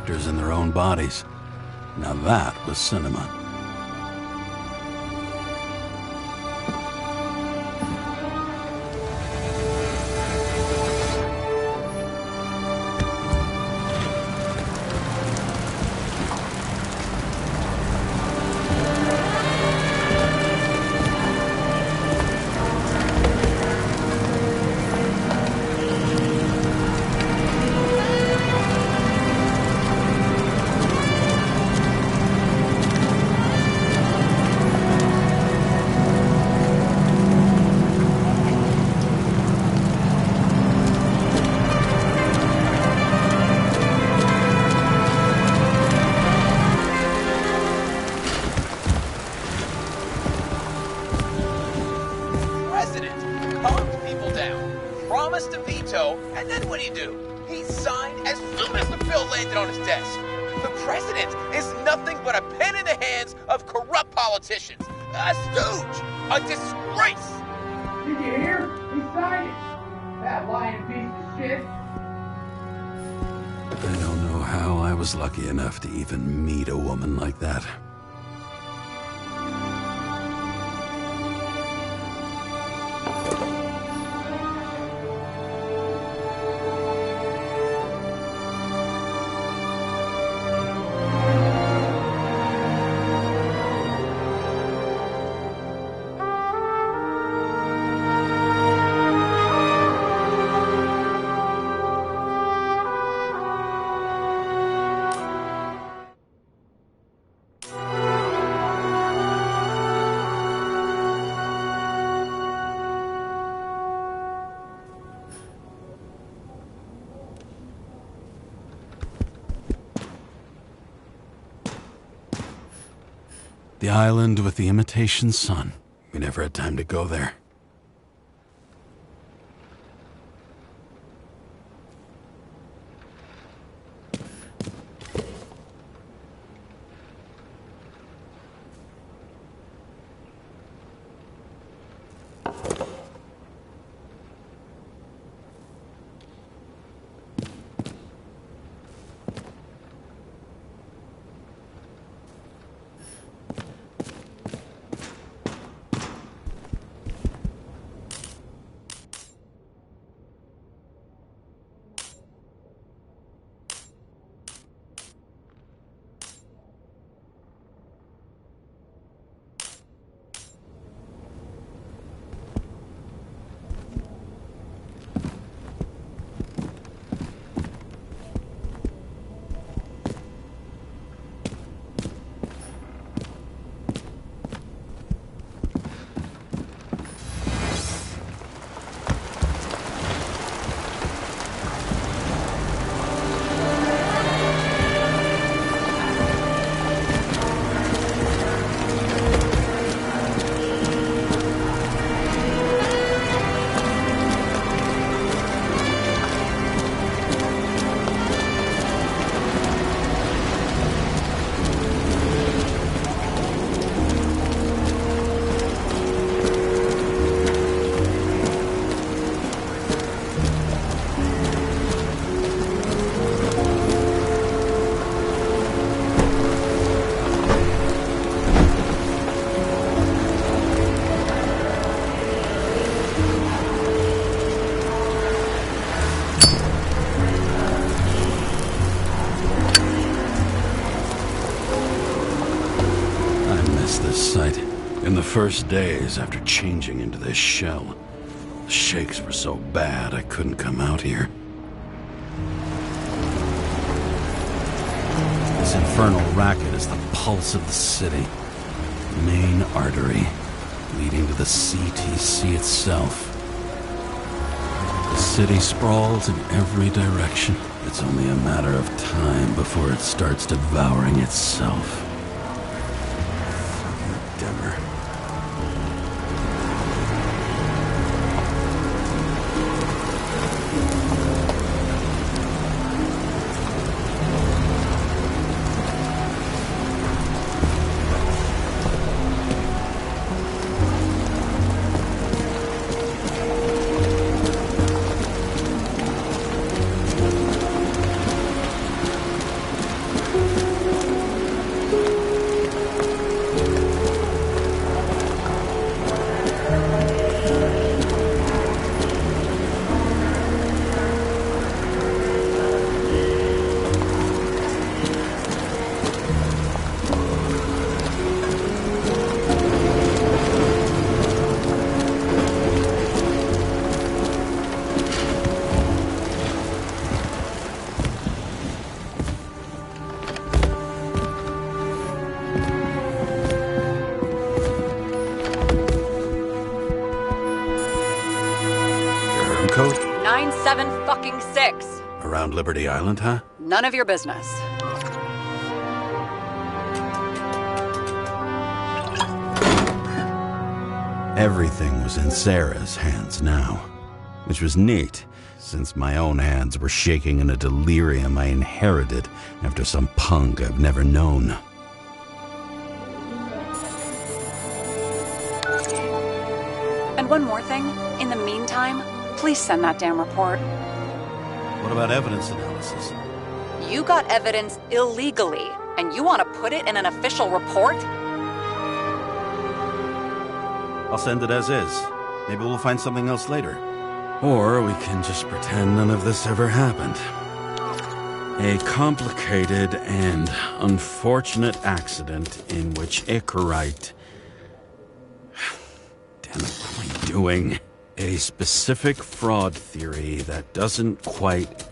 actors in their own bodies. Now that was cinema. And then what'd he do? He signed as soon as the bill landed on his desk. The president is nothing but a pen in the hands of corrupt politicians. A stooge! A disgrace! Did you hear? He signed it! That lying piece of shit! I don't know how I was lucky enough to even meet a woman like that. The island with the imitation sun. We never had time to go there. In the first days after changing into this shell, the shakes were so bad I couldn't come out here. This infernal racket is the pulse of the city, the main artery leading to the CTC itself. The city sprawls in every direction. It's only a matter of time before it starts devouring itself. Dimmer. 7-fucking-6. Around Liberty Island, huh? None of your business. Everything was in Sarah's hands now, which was neat, since my own hands were shaking in a delirium I inherited after some punk I've never known. And one more thing. In the meantime, please send that damn report. What about evidence analysis? You got evidence illegally, and you want to put it in an official report? I'll send it as is. Maybe we'll find something else later. Or we can just pretend none of this ever happened. A complicated and unfortunate accident in which Icarite... Damn it, what am I doing? A specific fraud theory that doesn't quite...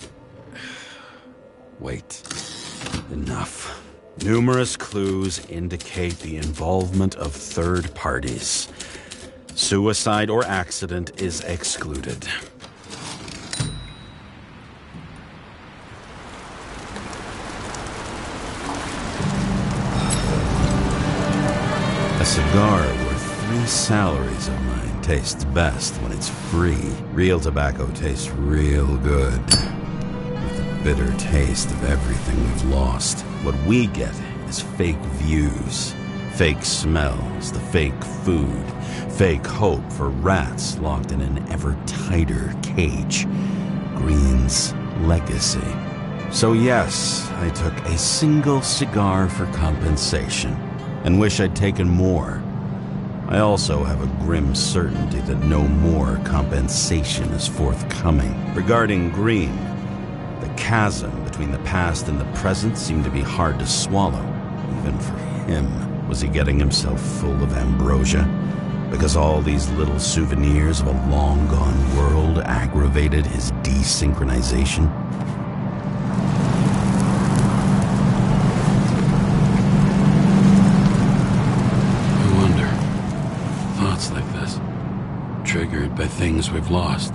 Wait. Enough. Numerous clues indicate the involvement of third parties. Suicide or accident is excluded. A cigar worth 3 salaries of mine tastes best when it's free. Real tobacco tastes real good. With the bitter taste of everything we've lost. What we get is fake views, fake smells, the fake food, fake hope for rats locked in an ever tighter cage. Green's legacy. So yes, I took a single cigar for compensation, and wish I'd taken more. I also have a grim certainty that no more compensation is forthcoming. Regarding Green, the chasm between the past and the present seemed to be hard to swallow, even for him. Was he getting himself full of ambrosia? Because all these little souvenirs of a long-gone world aggravated his desynchronization? I wonder. Thoughts like this, triggered by things we've lost.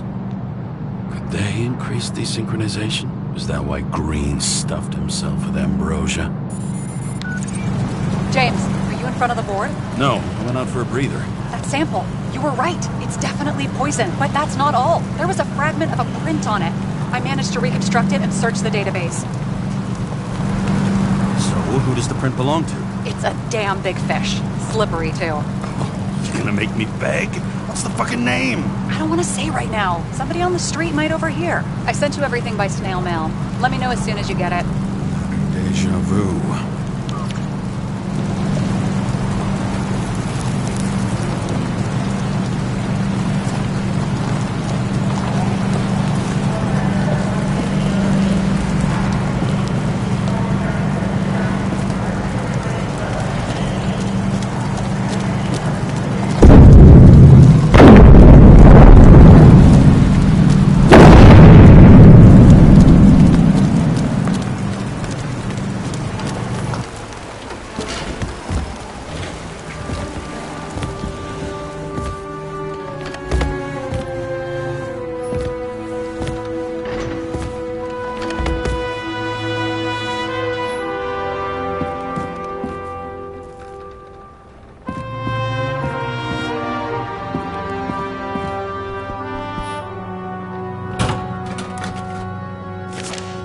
Could they increase desynchronization? Is that why Green stuffed himself with ambrosia? James, are you in front of the board? No, I went out for a breather. That sample. You were right. It's definitely poison, but that's not all. There was a fragment of a print on it. I managed to reconstruct it and search the database. So, who does the print belong to? It's a damn big fish. Slippery, too. You gonna make me beg? What's the fucking name? I don't want to say right now. Somebody on the street might overhear. I sent you everything by snail mail. Let me know as soon as you get it. Deja vu.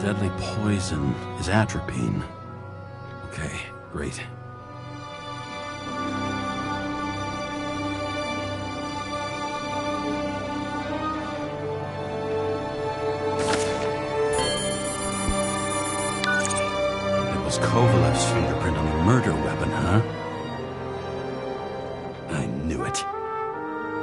Deadly poison is atropine. Okay, great. It was Kovalev's fingerprint on the murder weapon, huh? I knew it.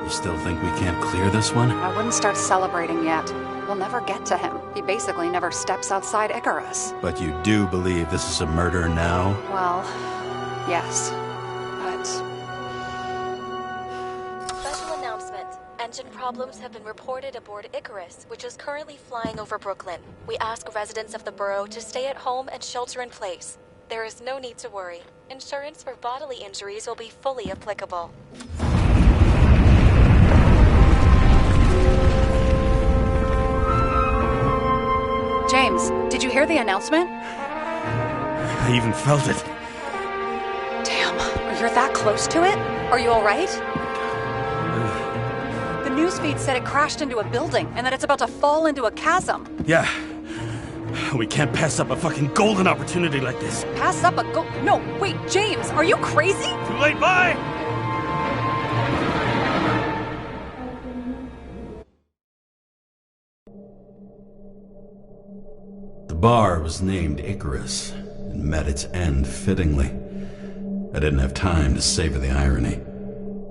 You still think we can't clear this one? I wouldn't start celebrating yet. We'll never get to him. He basically never steps outside Icarus. But you do believe this is a murder now? Well, yes. But... Special announcement. Engine problems have been reported aboard Icarus, which is currently flying over Brooklyn. We ask residents of the borough to stay at home and shelter in place. There is no need to worry. Insurance for bodily injuries will be fully applicable. James, did you hear the announcement? I even felt it. Damn, you're that close to it? Are you alright? The newsfeed said it crashed into a building and that it's about to fall into a chasm. Yeah. We can't pass up a fucking golden opportunity like this. Pass up a No, wait, James, are you crazy? Too late, bye! The bar was named Icarus and met its end fittingly. I didn't have time to savor the irony.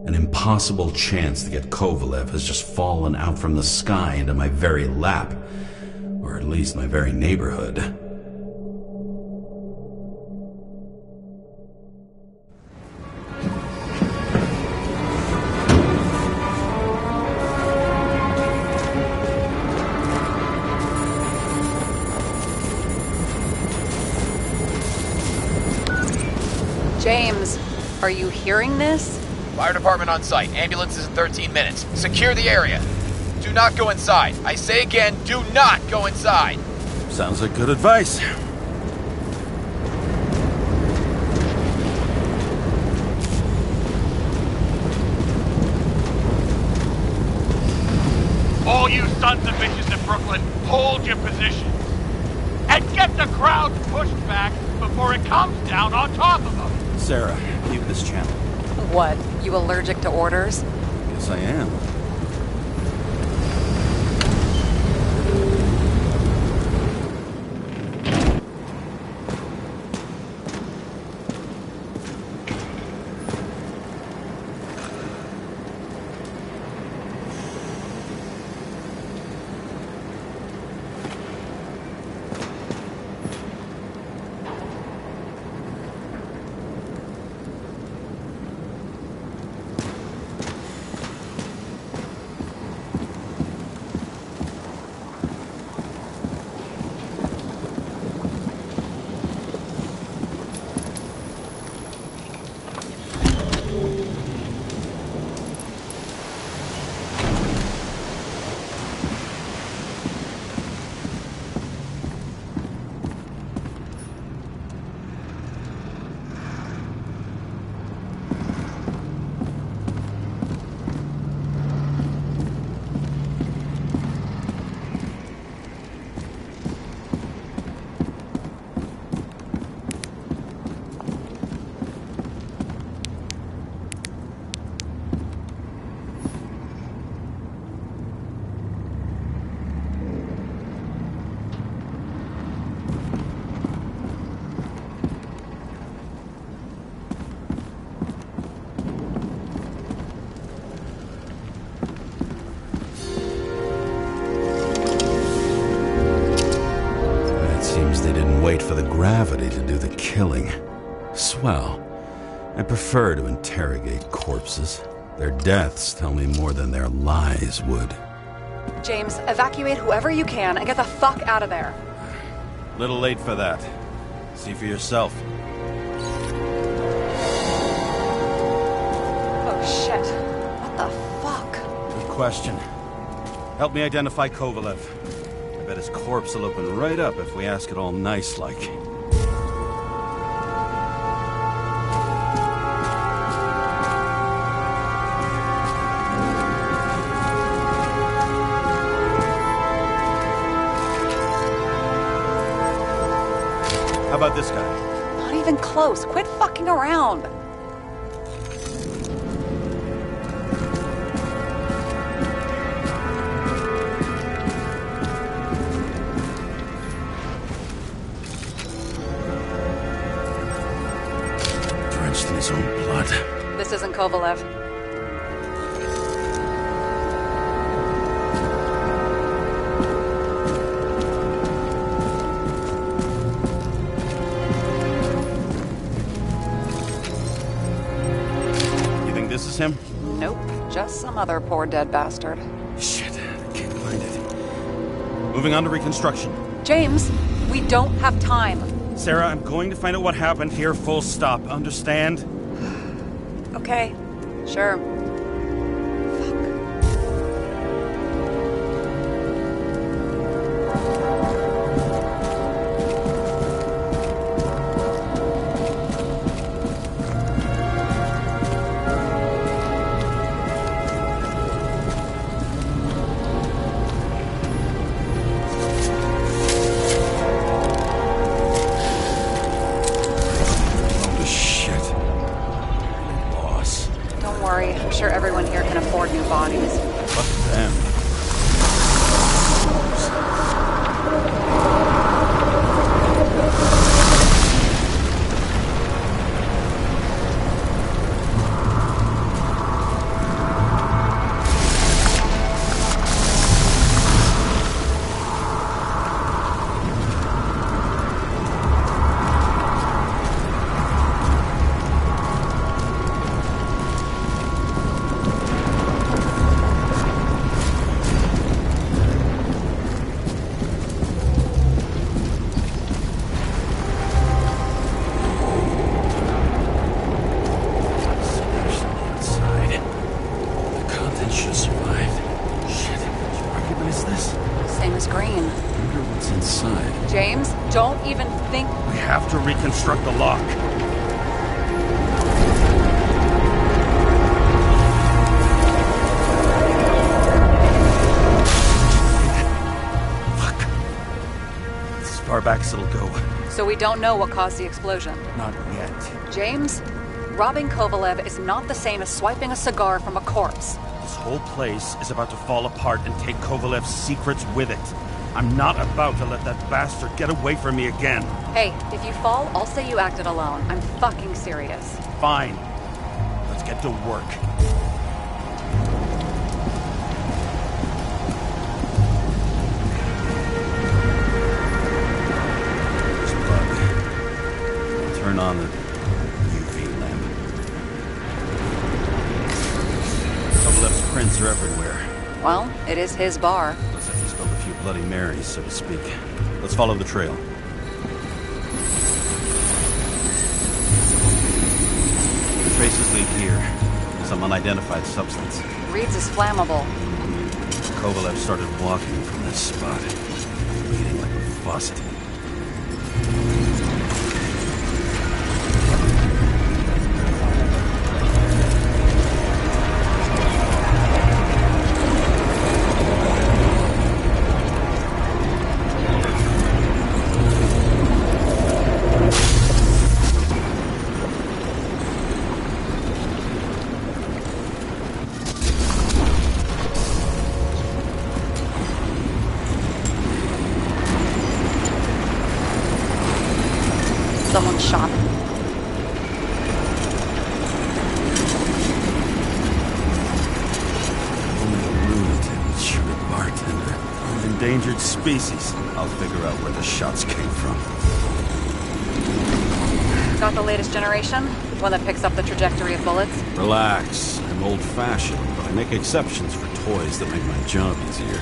An impossible chance to get Kovalew has just fallen out from the sky into my very lap, or at least my very neighborhood. James, are you hearing this? Fire department on site. Ambulances in 13 minutes. Secure the area. Do not go inside. I say again, do not go inside. Sounds like good advice. All you sons of bitches in Brooklyn, hold your positions. And get the crowd pushed back before it comes down on top of them. Sarah, leave this channel. What, you allergic to orders? Yes, I am. They didn't wait for the gravity to do the killing. Swell. I prefer to interrogate corpses. Their deaths tell me more than their lies would. James, evacuate whoever you can and get the fuck out of there. Little late for that. See for yourself. Oh shit. What the fuck? Good question. Help me identify Kovalew. I bet his corpse will open right up if we ask it all nice-like. How about this guy? Not even close. Quit fucking around. Drenched in his own blood. This isn't Kovalew. This is him? Nope, just some other poor dead bastard. Shit, I can't find it. Moving on to reconstruction. James, we don't have time. Sarah, I'm going to find out what happened here, full stop. Understand? Okay, sure. Fuck. bodies. Fuck them. Don't even think... We have to reconstruct the lock. Fuck. As far back as it'll go. So we don't know what caused the explosion? Not yet. James, robbing Kovalew is not the same as swiping a cigar from a corpse. This whole place is about to fall apart and take Kovalev's secrets with it. I'm not about to let that bastard get away from me again. Hey, if you fall, I'll say you acted alone. I'm fucking serious. Fine. Let's get to work. There's plug. I'll turn on the UV lamp. Kovalev's prints are everywhere. Well, it is his bar. Looks like he spilled a few Bloody Marys, so to speak. Let's follow the trail. The traces lead here. Some unidentified substance. Reeds is flammable. Kovalew started walking from this spot, bleeding like a faucet. Someone shot him. Only a lunatic would shoot a bartender. An endangered species. I'll figure out where the shots came from. Got the latest generation? One that picks up the trajectory of bullets? Relax. I'm old-fashioned, but I make exceptions for toys that make my job easier.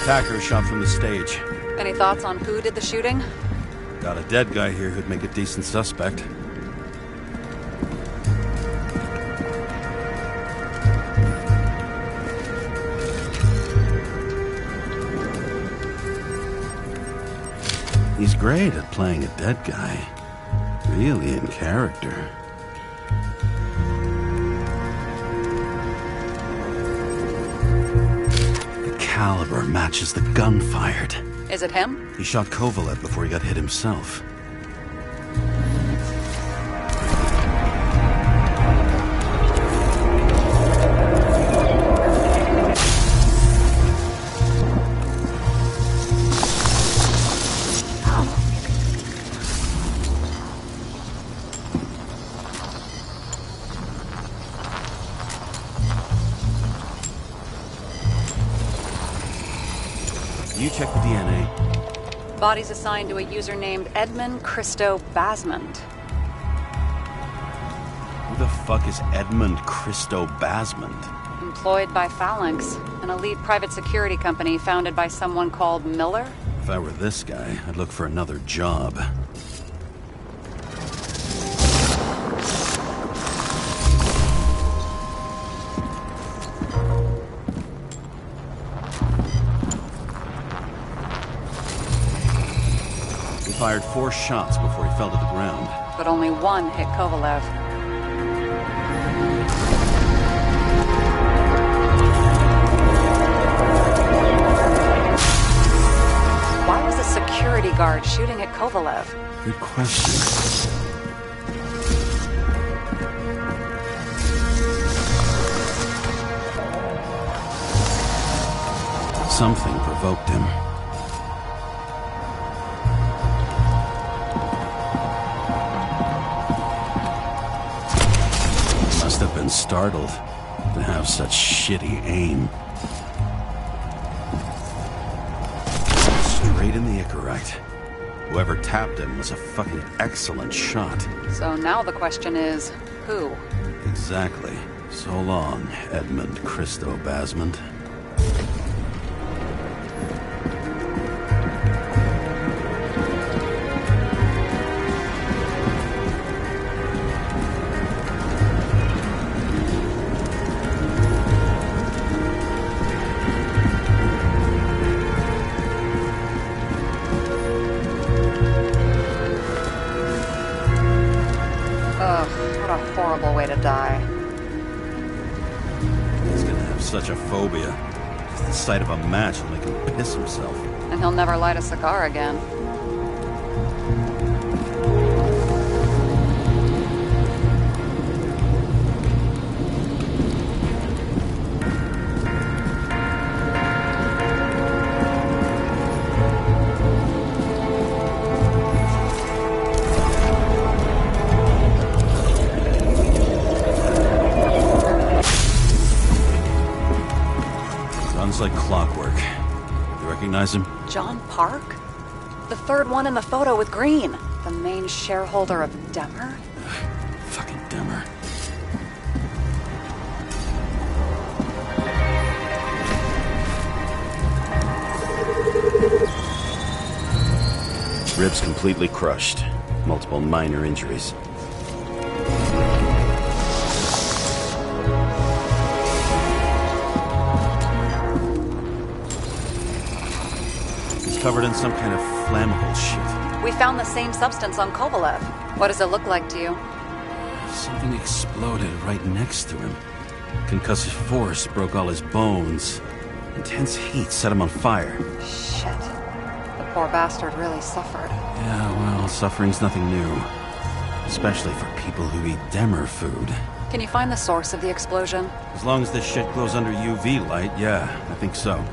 Attacker shot from the stage. Any thoughts on who did the shooting? Got a dead guy here who'd make a decent suspect. He's great at playing a dead guy. Really in character. Caliber matches the gun fired. Is it him? He shot Kovalew before he got hit himself. You check the DNA. Body's assigned to a user named Edmund Christo Basmond. Who the fuck is Edmund Christo Basmond? Employed by Phalanx, an elite private security company founded by someone called Miller. If I were this guy, I'd look for another job. He fired 4 shots before he fell to the ground. But only one hit Kovalev. Why was a security guard shooting at Kovalev? Good question. Something provoked him. Must have been startled to have such shitty aim. Straight in the Icarite. Whoever tapped him was a fucking excellent shot. So now the question is, who? Exactly. So long, Edmund Christo Basmond. What a horrible way to die. He's gonna have such a phobia. Just the sight of a match will make him piss himself. And he'll never light a cigar again. Runs like clockwork. You recognize him? John Park? The third one in the photo with Green. The main shareholder of Demer? Fucking Demer. Ribs completely crushed. Multiple minor injuries. He's covered in some kind of flammable shit. We found the same substance on Kovalev. What does it look like to you? Something exploded right next to him. Concussive force broke all his bones. Intense heat set him on fire. Shit. The poor bastard really suffered. Yeah, well, suffering's nothing new. Especially for people who eat Demer food. Can you find the source of the explosion? As long as this shit glows under UV light, yeah, I think so.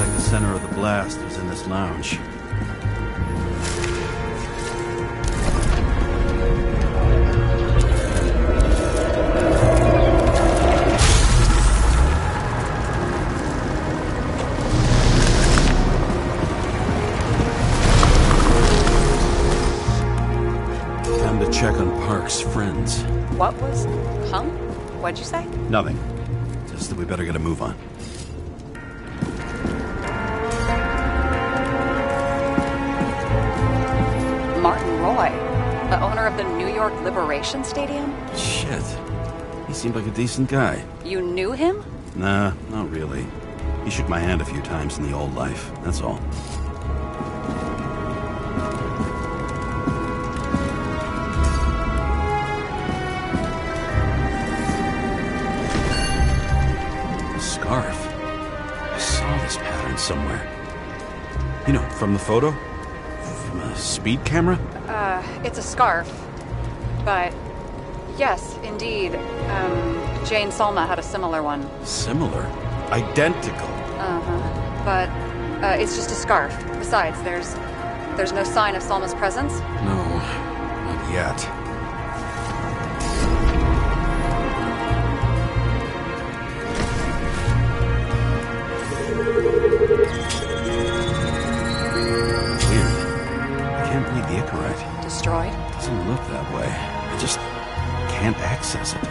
The center of the blast was in this lounge. Time to check on Park's friends. What was... What'd you say? Nothing. Just that we better get a move on. Martin Roy, the owner of the New York Liberation Stadium? Shit. He seemed like a decent guy. You knew him? Nah, not really. He shook my hand a few times in the old life, that's all. A scarf. I saw this pattern somewhere. You know, from the photo? From a speed camera? It's a scarf. But, yes, indeed. Jane Salma had a similar one. Similar? Identical? Uh-huh. But, it's just a scarf. Besides, there's no sign of Salma's presence? No, not yet. Destroyed? Doesn't look that way. I just can't access it.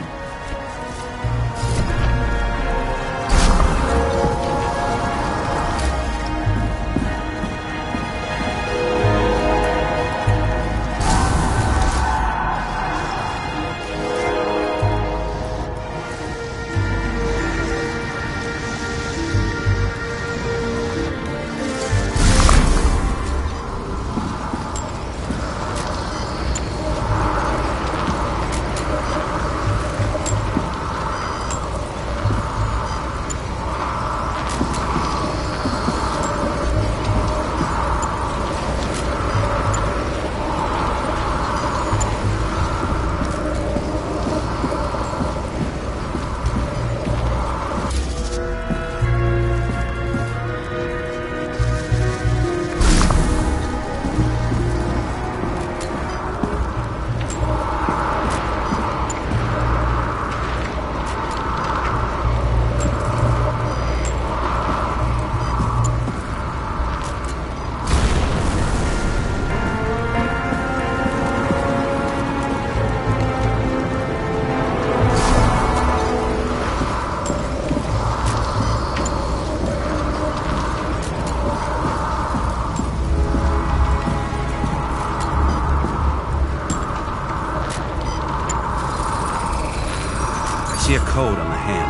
See a code on the hand.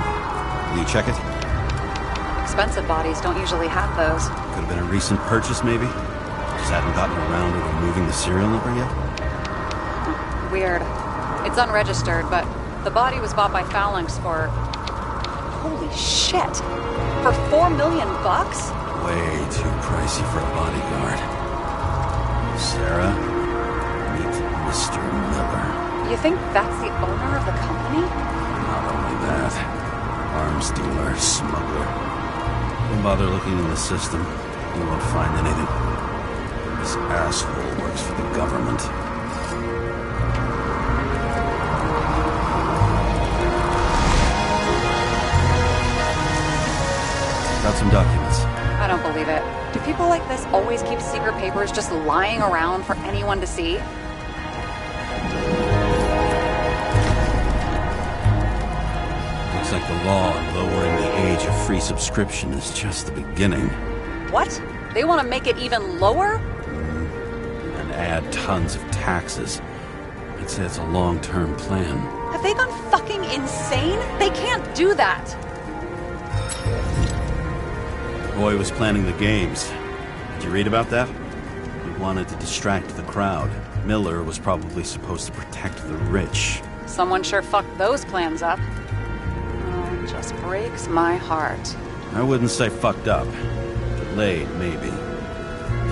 Will you check it? Expensive bodies don't usually have those. Could have been a recent purchase, maybe? Just hadn't gotten around to removing the serial number yet? Weird. It's unregistered, but the body was bought by Phalanx for... Holy shit! For $4 million bucks? Way too pricey for a bodyguard. Sarah, meet Mr. Miller. You think that's the owner of the company? Not only that, arms dealer, smuggler. Don't bother looking in the system. You won't find anything. This asshole works for the government. Got some documents. I don't believe it. Do people like this always keep secret papers just lying around for anyone to see? Looks like the law on lowering the age of free subscription is just the beginning. What? They want to make it even lower? And add tons of taxes. I'd say it's a long-term plan. Have they gone fucking insane? They can't do that! Roy was planning the games. Did you read about that? He wanted to distract the crowd. Miller was probably supposed to protect the rich. Someone sure fucked those plans up. Oh, it just breaks my heart. I wouldn't say fucked up. Delayed, maybe.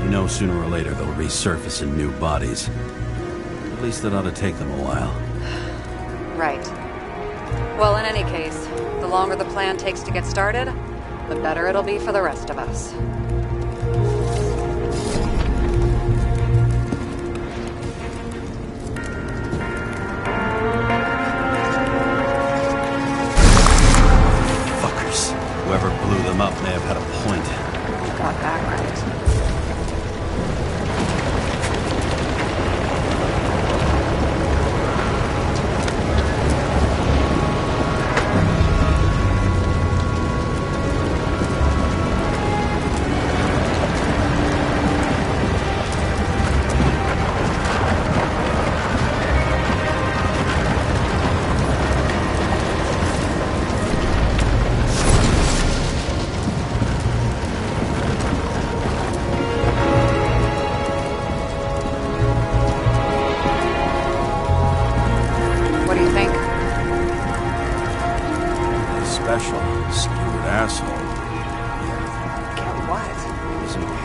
You know sooner or later they'll resurface in new bodies. At least it ought to take them a while. Right. Well, in any case, the longer the plan takes to get started, the better it'll be for the rest of us. Fuckers. Whoever blew them up may have had a point. You got that right.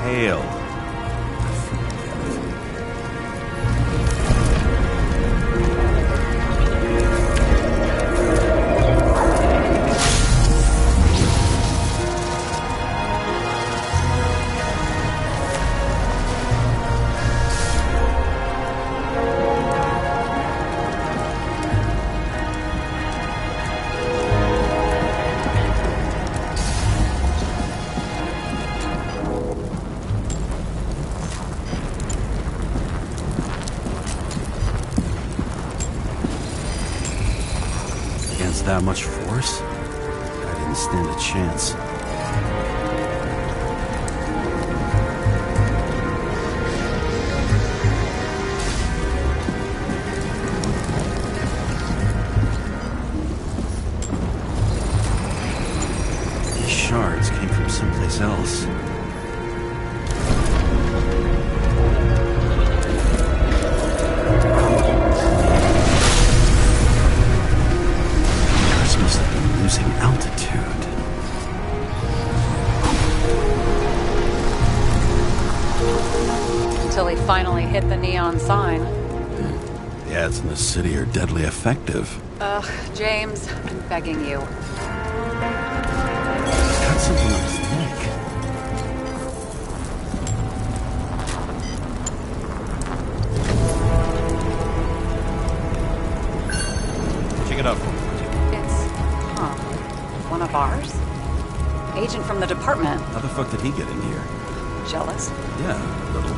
hail. That much force? I didn't stand a chance. These shards came from someplace else. Losing altitude. Until he finally hit the neon sign. The ads in the city are deadly effective. Ugh, James, I'm begging you. He's got something on his neck. Check it out for me. One of ours? Agent from the department. How the fuck did he get in here? Jealous? Yeah, a little.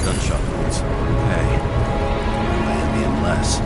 Gunshot wounds. Okay. Might be in less.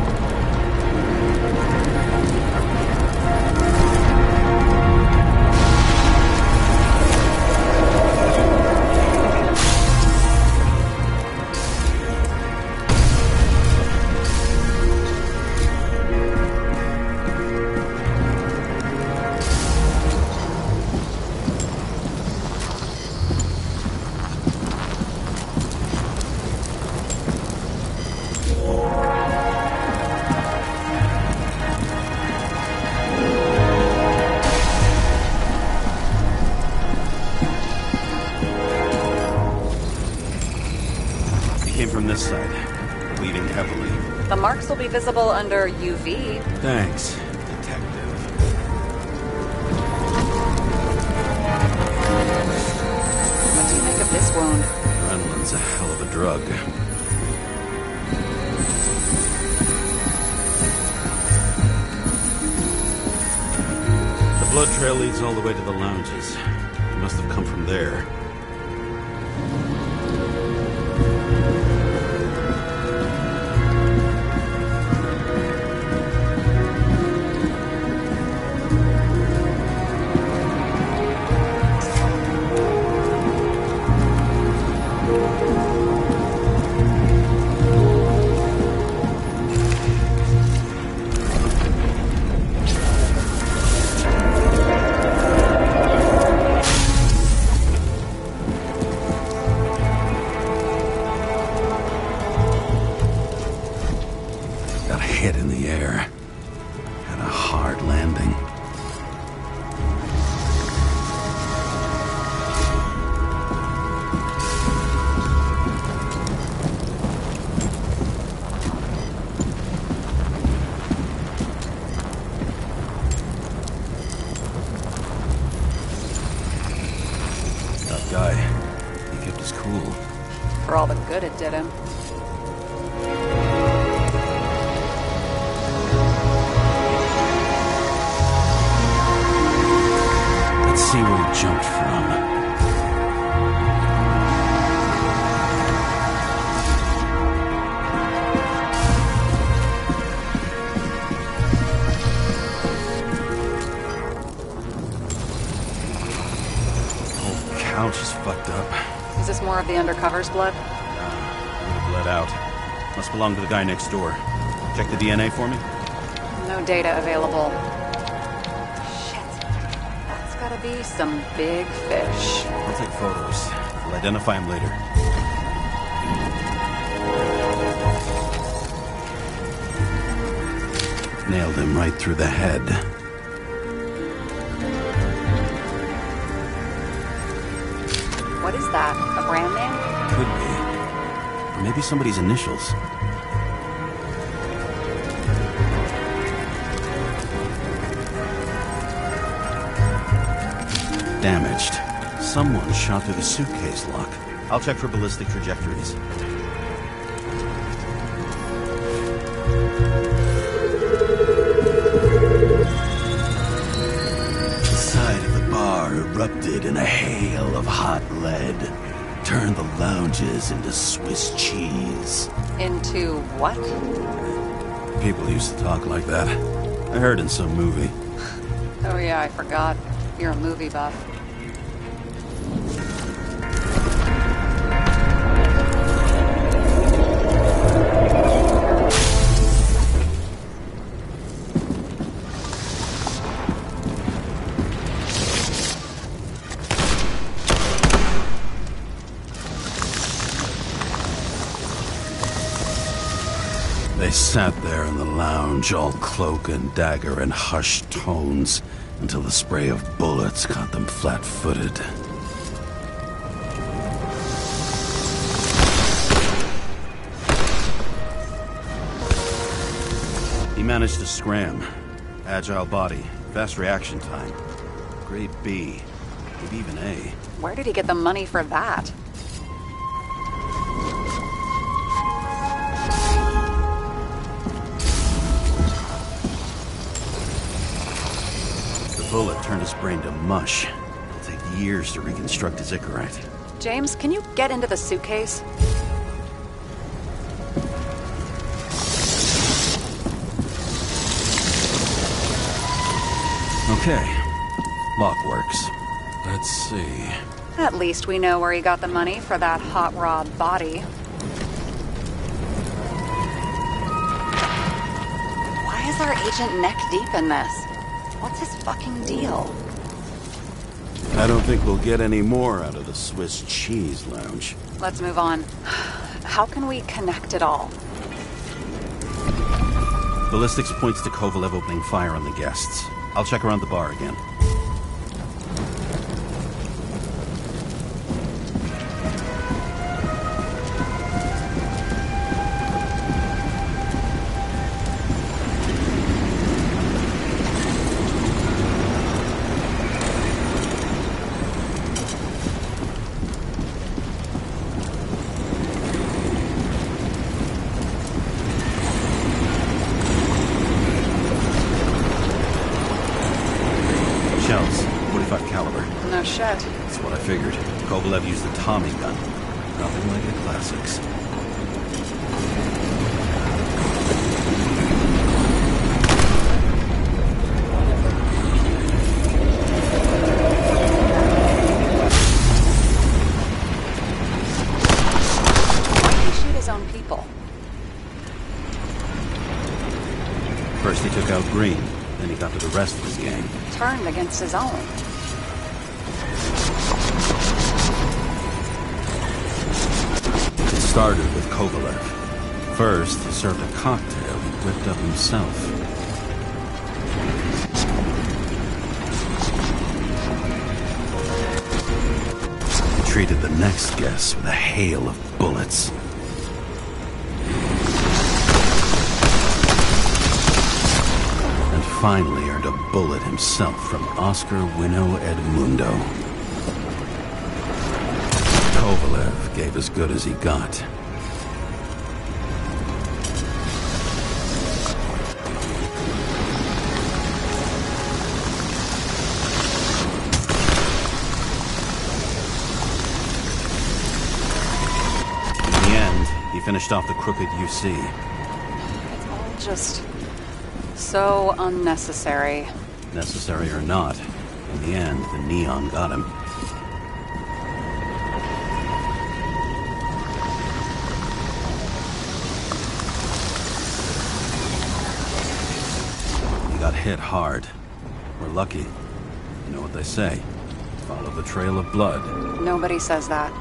From this side, bleeding heavily. The marks will be visible under UV. Thanks, detective. What do you make of this wound? Adrenaline's a hell of a drug. The blood trail leads all the way to the lounges. He must have come from there. Hit in the air. Had a hard landing. That guy, he kept his cool. For all the good it did him. See where he jumped from. The whole couch is fucked up. Is this more of the undercover's blood? It would have bled out. Must belong to the guy next door. Check the DNA for me? No data available. Shit. That's gotta be some big fish. I'll take photos. We'll identify him later. Nailed him right through the head. What is that? A brand name? Could be. Or maybe somebody's initials. Damaged. Someone shot through the suitcase lock. I'll check for ballistic trajectories. The side of the bar erupted in a hail of hot lead. Turned the lounges into Swiss cheese. Into what? People used to talk like that. I heard in some movie. Oh yeah, I forgot. You're a movie buff. They sat there in the lounge, all cloak and dagger and hushed tones, until the spray of bullets caught them flat-footed. He managed to scram. Agile body, fast reaction time. Grade B, maybe even A. Where did he get the money for that? The bullet turned his brain to mush. It'll take years to reconstruct his Icarite. James, can you get into the suitcase? Okay. Lock works. Let's see. At least we know where he got the money for that hot rod body. Why is our agent neck deep in this? What's his fucking deal? I don't think we'll get any more out of the Swiss cheese lounge. Let's move on. How can we connect it all? Ballistics points to Kovalew opening fire on the guests. I'll check around the bar again. Shells, 45 caliber. No shit. That's what I figured. Kovalew used a Tommy gun. Nothing like the classics. Why did he shoot his own people? First he took out Green, then he got to the rest of his gang. Turned against his own. It started with Kovalew. First, he served a cocktail he whipped up himself. He treated the next guest with a hail of bullets. And finally earned a bullet himself from Oscar Wino Edmundo. Kovalew gave as good as he got. In the end, he finished off the crooked UC. It's all just so unnecessary. Necessary or not, in the end, the neon got him. He got hit hard. We're lucky. You know what they say. Follow the trail of blood. Nobody says that.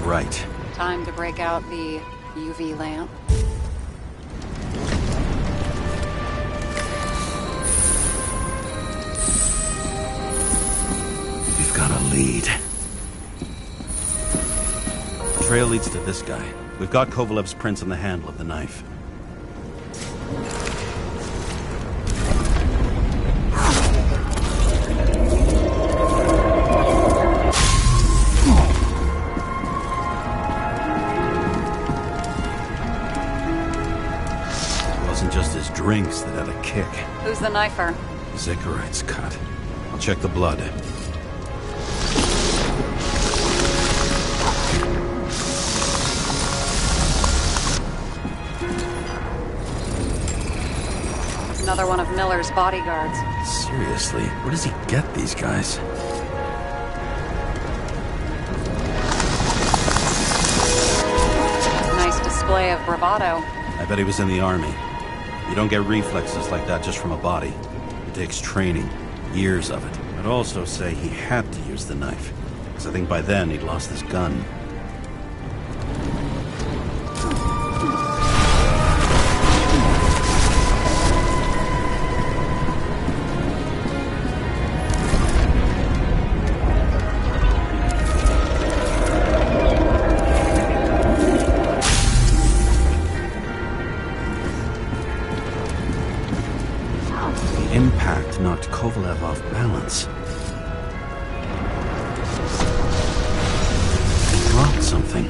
Right. Time to break out the UV lamp. We've got a lead. The trail leads to this guy. We've got Kovalev's prints on the handle of the knife. Drinks that had a kick. Who's the knifer? Zickerite's cut. I'll check the blood. Another one of Miller's bodyguards. Seriously, where does he get these guys? Nice display of bravado. I bet he was in the army. You don't get reflexes like that just from a body. It takes training, years of it. I'd also say he had to use the knife, because I think by then he'd lost his gun. Impact knocked Kovalew off balance. He dropped something.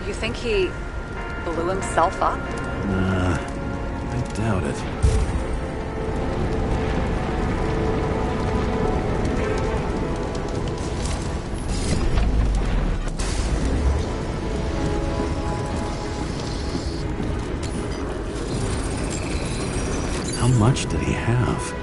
You think he blew himself up? Nah, I doubt it. How much did he have?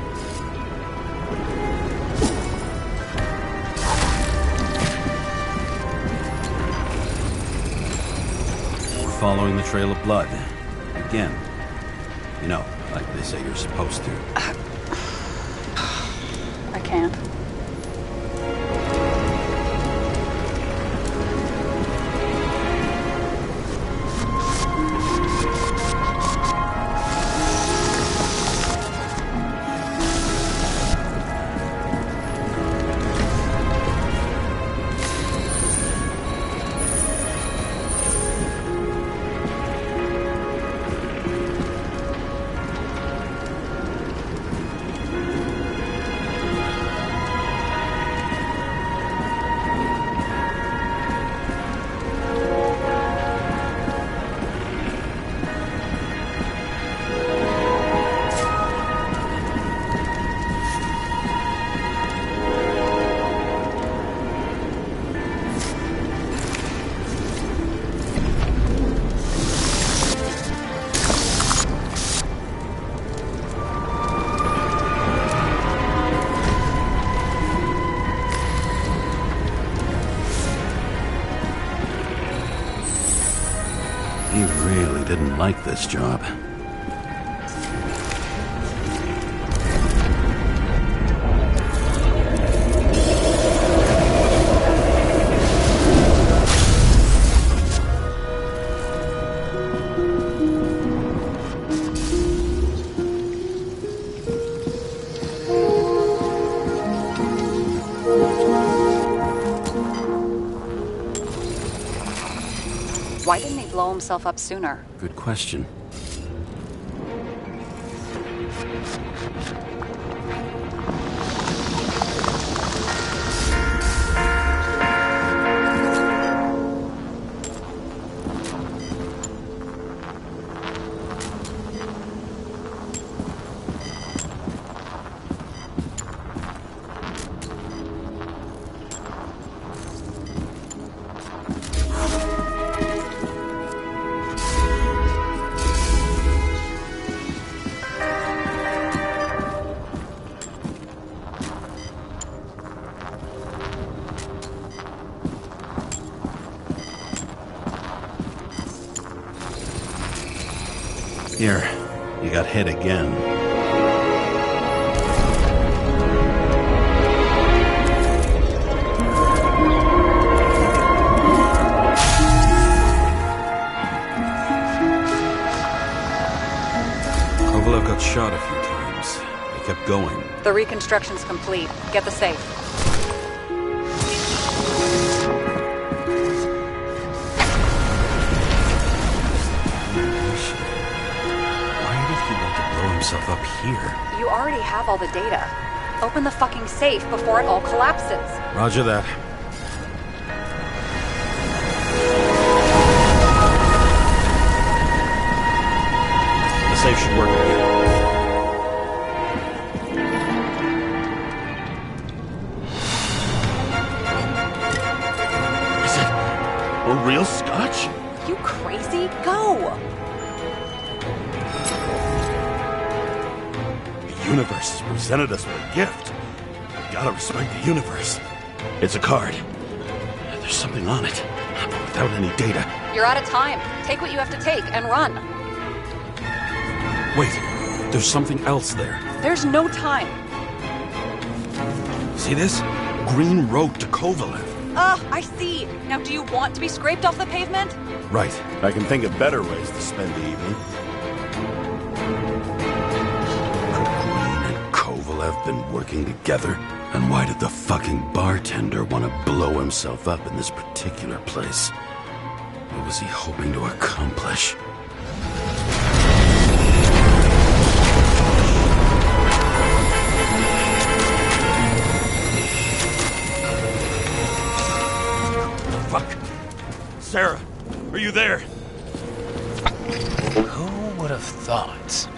Following the trail of blood. Again. You know, like they say you're supposed to. I can't. didn't like this job. Why didn't he blow himself up sooner? Good question. Here, you got hit again. Kovalew got shot a few times. He kept going. The reconstruction's complete. Get the safe. Himself up here. You already have all the data. Open the fucking safe before it all collapses. Roger that. The safe should work again. Is it a real scotch? You crazy? Go! The universe has presented us with a gift. We gotta respect the universe. It's a card. There's something on it, but without any data. You're out of time. Take what you have to take and run. Wait, there's something else there. There's no time. See this? Green road to Kovalew. I see. Now do you want to be scraped off the pavement? Right. I can think of better ways to spend the evening. Have been working together? And why did the fucking bartender want to blow himself up in this particular place? What was he hoping to accomplish? Fuck! Sarah, are you there? Who would have thought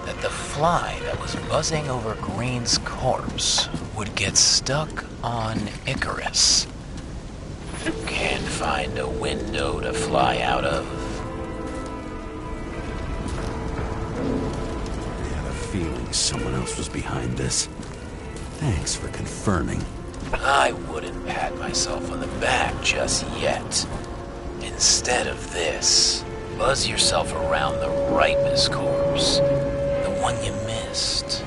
that the fly that was buzzing over Green's corpse would get stuck on Icarus? Can't find a window to fly out of. I had a feeling someone else was behind this. Thanks for confirming. I wouldn't pat myself on the back just yet. Instead of this, buzz yourself around the Ripus corpse. One you missed.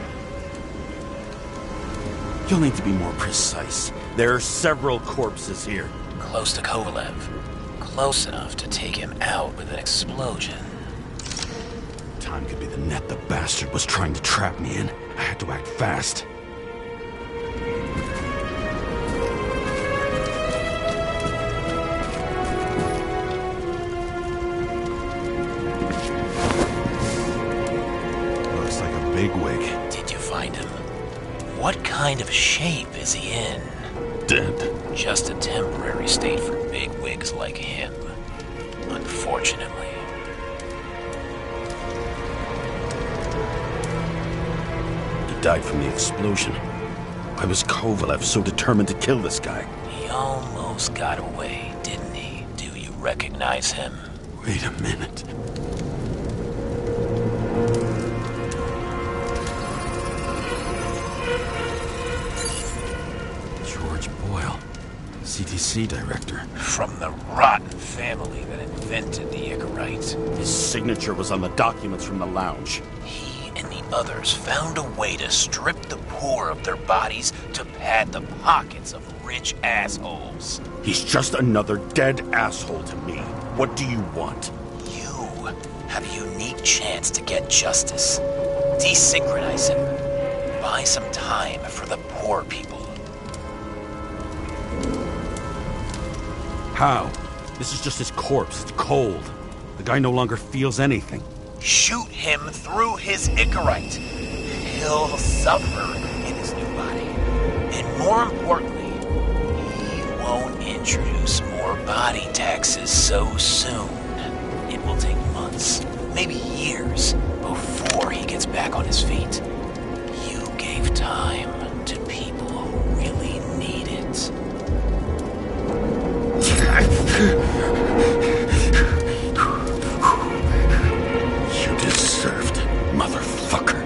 You'll need to be more precise. There are several corpses here. Close to Kovalew. Close enough to take him out with an explosion. Time could be the net the bastard was trying to trap me in. I had to act fast. Bigwig. Did you find him? What kind of shape is he in? Dead. Just a temporary state for bigwigs like him, unfortunately. He died from the explosion. Why was Kovalew so determined to kill this guy? He almost got away, didn't he? Do you recognize him? Wait a minute. CTC director. From the rotten family that invented the Icarite. His signature was on the documents from the lounge. He and the others found a way to strip the poor of their bodies to pad the pockets of rich assholes. He's just another dead asshole to me. What do you want? You have a unique chance to get justice. Desynchronize him. Buy some time for the poor people. How? This is just his corpse. It's cold. The guy no longer feels anything. Shoot him through his Icarite. He'll suffer in his new body. And more importantly, he won't introduce more body taxes so soon. It will take months, maybe years, before he gets back on his feet. You gave time to people who really need it. You deserved it, motherfucker.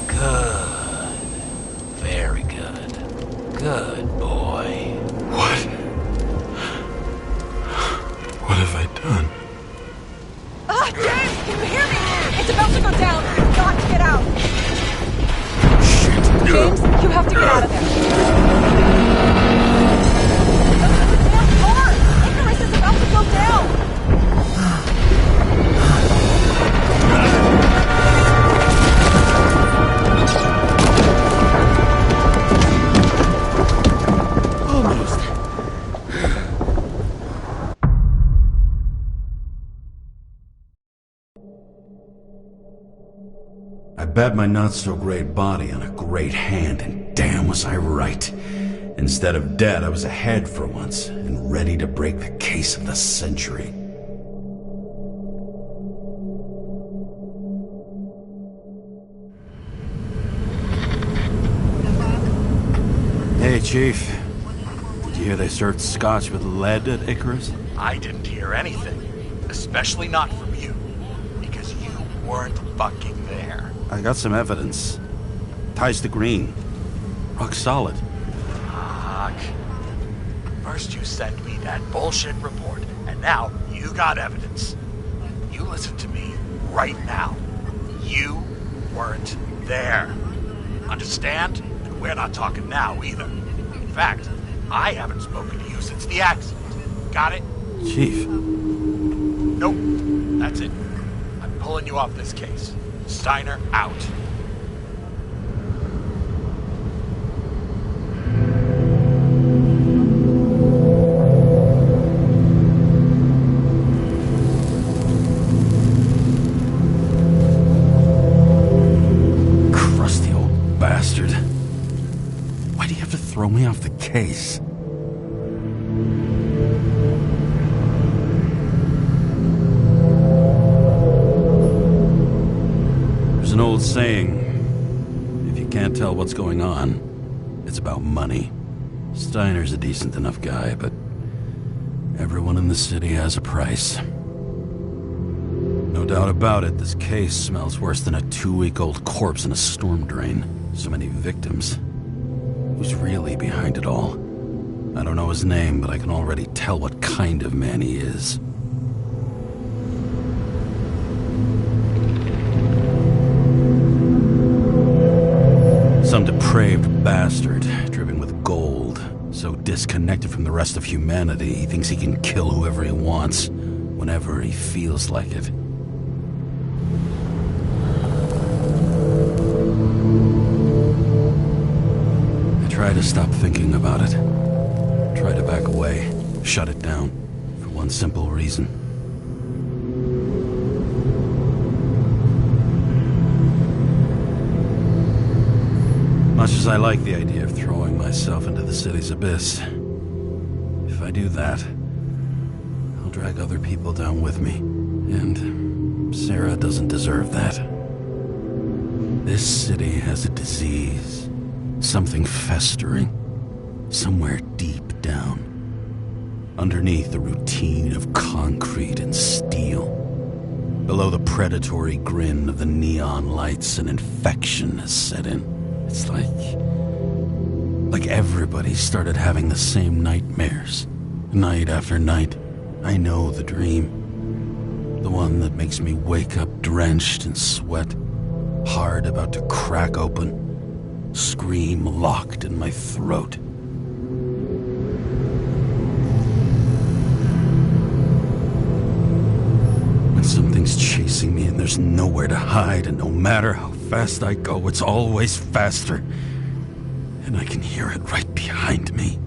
Good. Very good. Good boy. What? What have I done? James, can you hear me? It's about to go down. You've got to get out. Shit. James, you have to get out of there. Look at the damn car. Icarus is about to go down. Almost. I bet my not-so-great body on a great hand, and damn was I right. Instead of dead, I was ahead for once, and ready to break the case of the century. Hey, Chief. Did you hear they served scotch with lead at Icarus? I didn't hear anything. Especially not from you. Because you weren't fucking there. I got some evidence. Ties to Green. Rock solid. Fuck. First you sent me that bullshit report, and now you got evidence. You listen to me right now. You weren't there. Understand? And we're not talking now either. In fact, I haven't spoken to you since the accident. Got it? Chief. Nope. That's it. I'm pulling you off this case. Steiner out. Crusty old bastard. Why do you have to throw me off the case? There's an old saying, if you can't tell what's going on, it's about money. Steiner's a decent enough guy, but everyone in the city has a price. No doubt about it, this case smells worse than a 2-week-old corpse in a storm drain. So many victims. Who's really behind it all? I don't know his name, but I can already tell what kind of man he is. Some depraved bastard, dripping with gold, so disconnected from the rest of humanity, he thinks he can kill whoever he wants, whenever he feels like it. I try to stop thinking about it. Try to back away, shut it down, for one simple reason. Much as I like the idea of throwing myself into the city's abyss, if I do that, I'll drag other people down with me. And Sarah doesn't deserve that. This city has a disease, something festering, somewhere deep down, underneath the routine of concrete and steel. Below the predatory grin of the neon lights, an infection has set in. It's like everybody started having the same nightmares, night after night. I know the dream. The one that makes me wake up drenched in sweat, heart about to crack open, scream locked in my throat. When something's chasing me and there's nowhere to hide, and no matter how fast I go, it's always faster. And I can hear it right behind me.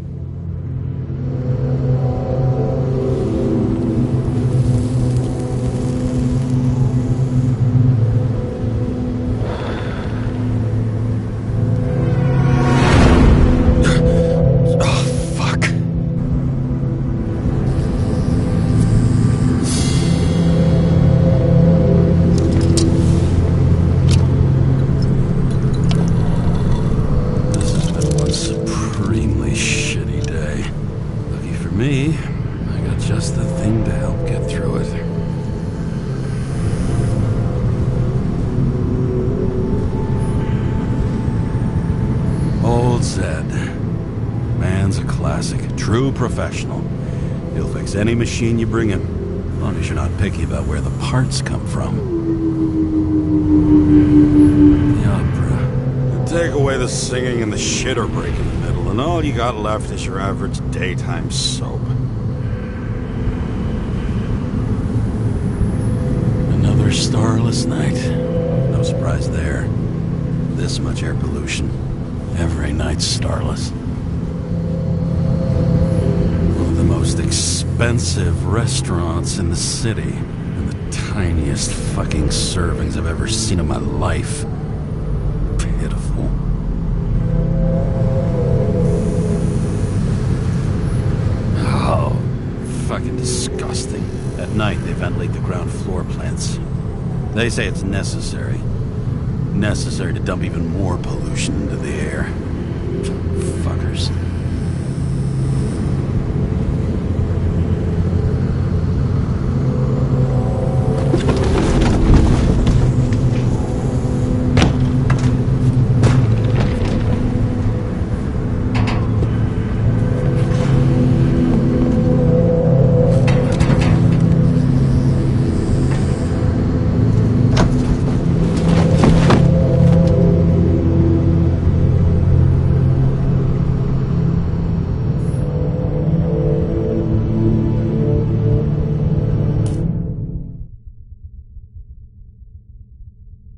Me, I got just the thing to help get through it. Old Zed. Man's a classic, true professional. He'll fix any machine you bring him, as long as you're not picky about where the parts come from. The opera. Take away the singing and the shitter break in the middle, and all you got left is your average daytime soap. Another starless night. No surprise there. This much air pollution. Every night's starless. One of the most expensive restaurants in the city, and the tiniest fucking servings I've ever seen in my life. Pitiful. Oh, fucking disgusting. At night, they ventilate the ground floor plants. They say it's necessary. Necessary to dump even more pollution into the air. Fuckers.